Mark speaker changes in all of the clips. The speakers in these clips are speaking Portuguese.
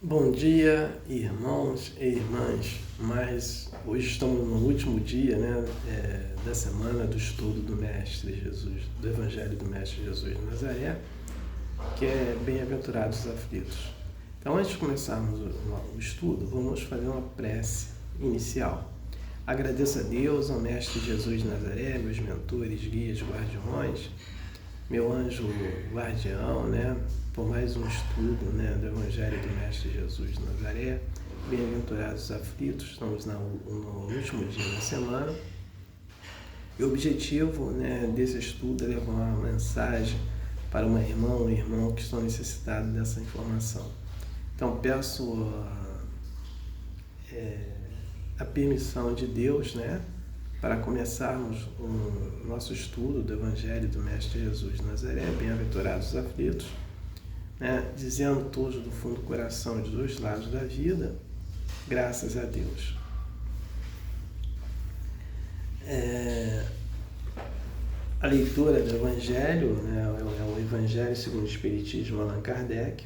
Speaker 1: Bom dia, irmãos e irmãs, mas hoje estamos no último dia da semana do estudo do Mestre Jesus, do Evangelho do Mestre Jesus de Nazaré, que é Bem-aventurados os aflitos. Então, antes de começarmos o estudo, vamos fazer uma prece inicial. Agradeço a Deus, ao Mestre Jesus de Nazaré, meus mentores, guias, guardiões, meu anjo guardião, por mais um estudo do Evangelho do Mestre Jesus de Nazaré. Bem-aventurados os aflitos, estamos no último dia da semana. E o objetivo desse estudo é levar uma mensagem para uma irmã ou um irmão que estão necessitados dessa informação. Então, peço a permissão de Deus, para começarmos o nosso estudo do Evangelho do Mestre Jesus de Nazaré, Bem-aventurados os aflitos, dizendo todos do fundo do coração de dois lados da vida, graças a Deus. A leitura do Evangelho, é o Evangelho segundo o Espiritismo, Allan Kardec.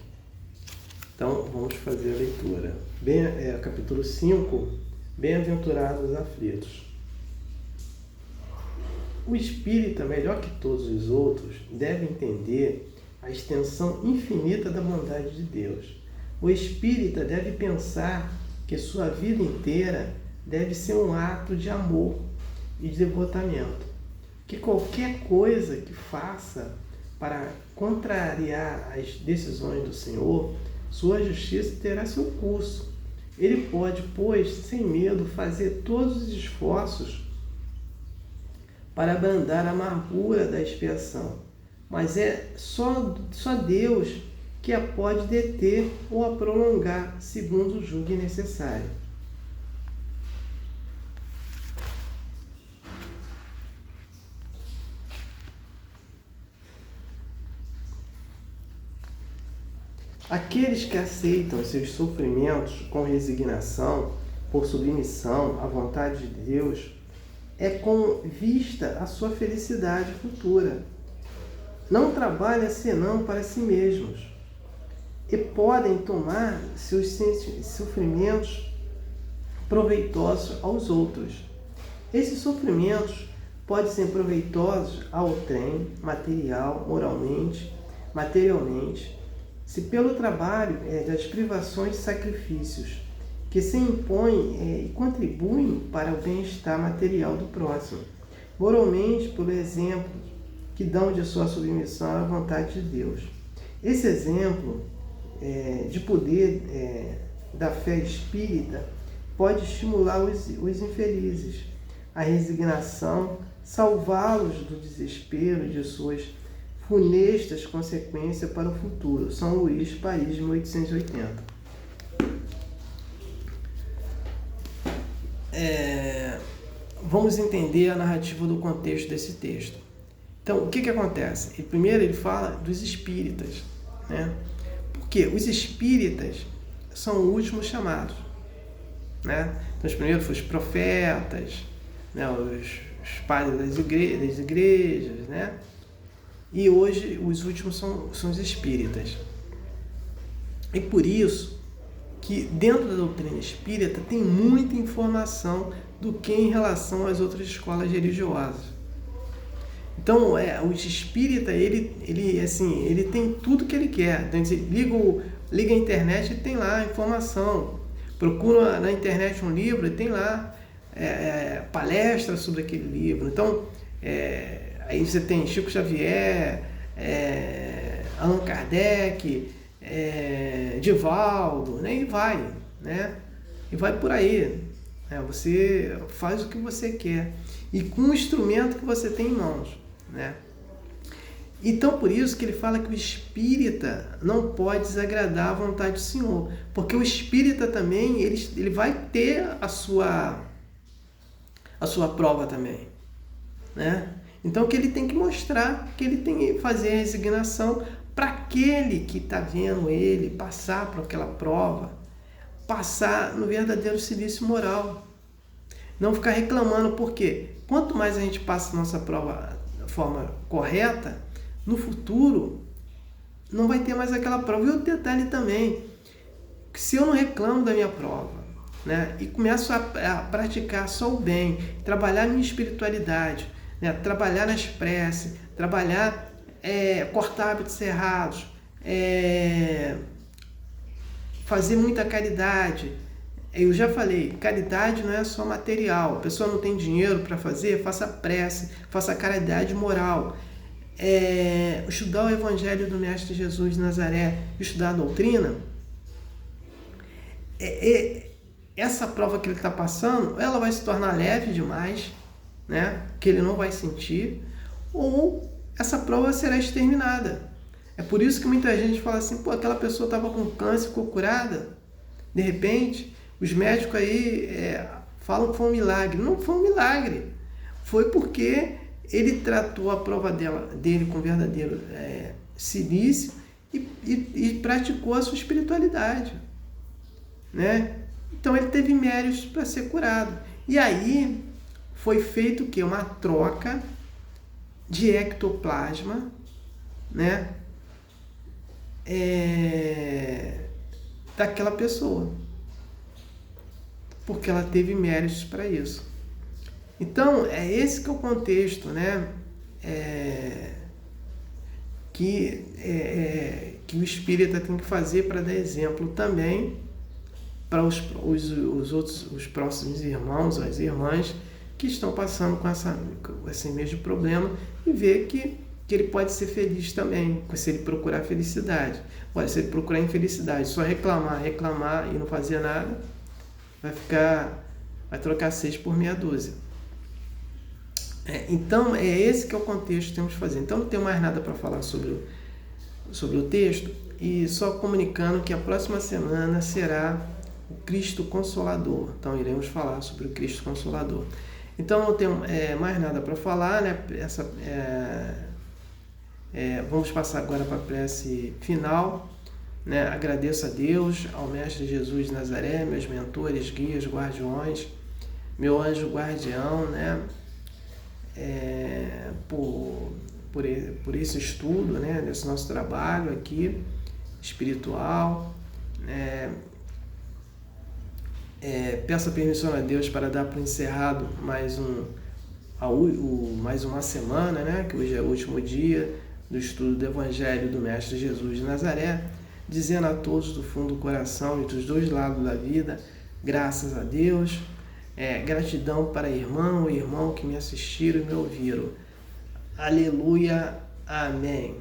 Speaker 1: Então, vamos fazer a leitura. Capítulo 5, Bem-aventurados os aflitos. O espírita, melhor que todos os outros, deve entender a extensão infinita da bondade de Deus. O espírita deve pensar que sua vida inteira deve ser um ato de amor e de devotamento. Que qualquer coisa que faça para contrariar as decisões do Senhor, sua justiça terá seu curso. Ele pode, pois, sem medo, fazer todos os esforços para abrandar a amargura da expiação, mas é só Deus que a pode deter ou a prolongar, segundo julgue necessário. Aqueles que aceitam seus sofrimentos com resignação, por submissão à vontade de Deus, é com vista à sua felicidade futura. Não trabalham senão para si mesmos e podem tomar seus sofrimentos proveitosos aos outros. Esses sofrimentos podem ser proveitosos ao trem, materialmente, se pelo trabalho das privações e sacrifícios que se impõem e contribuem para o bem-estar material do próximo, moralmente pelo exemplo que dão de sua submissão à vontade de Deus. Esse exemplo de poder da fé espírita pode estimular os infelizes à resignação, salvá-los do desespero e de suas funestas consequências para o futuro. São Luís, Paris, 1880. Vamos entender a narrativa do contexto desse texto. Então, o que acontece? Primeiro ele fala dos espíritas, Porque os espíritas são os últimos chamados, Então, os primeiros foram os profetas, os padres das igrejas, E hoje os últimos são os espíritas. E por isso que dentro da doutrina espírita tem muita informação do que em relação às outras escolas religiosas. Então, o espírita, ele tem tudo que ele quer. Então, liga a internet e tem lá a informação. Procura na internet um livro e tem lá palestra sobre aquele livro. Então, aí você tem Chico Xavier, Allan Kardec, Divaldo, e vai, E vai por aí. Você faz o que você quer e com o instrumento que você tem em mãos, Então, por isso que ele fala que o espírita não pode desagradar a vontade do Senhor, porque o espírita também, ele vai ter a sua prova também, Então, que ele tem que mostrar que ele tem que fazer a resignação para aquele que está vendo ele passar por aquela prova, passar no verdadeiro silício moral. Não ficar reclamando, porque quanto mais a gente passa a nossa prova da forma correta, no futuro não vai ter mais aquela prova. E o detalhe também, se eu não reclamo da minha prova, né, e começo a praticar só o bem, trabalhar a minha espiritualidade, né, trabalhar nas preces, trabalhar, cortar hábitos errados, fazer muita caridade. Eu já falei, caridade não é só material. A pessoa não tem dinheiro para fazer, faça prece, faça caridade moral. Estudar o Evangelho do Mestre Jesus de Nazaré, estudar a doutrina, essa prova que ele está passando, ela vai se tornar leve demais, né? Que ele não vai sentir, ou essa prova será exterminada. É por isso que muita gente fala assim, pô, aquela pessoa estava com câncer, ficou curada, de repente, os médicos aí falam que foi um milagre. Não foi um milagre, foi porque ele tratou a prova dele com verdadeiro silício e praticou a sua espiritualidade, né? Então ele teve méritos para ser curado. E aí foi feito o quê? Uma troca de ectoplasma, né? Daquela pessoa, porque ela teve méritos para isso. Então, esse que é o contexto, né? Que o espírita tem que fazer para dar exemplo também para os próximos irmãos, as irmãs que estão passando com esse mesmo problema, e ver que ele pode ser feliz também, se ele procurar felicidade. Olha, se ele procurar infelicidade, só reclamar e não fazer nada, vai trocar 6 por meia dúzia. Então, esse que é o contexto que temos que fazer. Então, não tenho mais nada para falar sobre o texto, e só comunicando que a próxima semana será o Cristo Consolador. Então, iremos falar sobre o Cristo Consolador. Então, não tenho mais nada para falar, né? Vamos passar agora para a prece final, né? Agradeço a Deus, ao Mestre Jesus de Nazaré, meus mentores, guias, guardiões, meu anjo guardião, né? Por esse estudo, né? Desse nosso trabalho aqui, espiritual. Peço a permissão a Deus para dar por encerrado mais uma semana, né? Que hoje é o último dia do estudo do Evangelho do Mestre Jesus de Nazaré, dizendo a todos do fundo do coração e dos dois lados da vida, graças a Deus, gratidão para irmão e irmão que me assistiram e me ouviram. Aleluia, amém.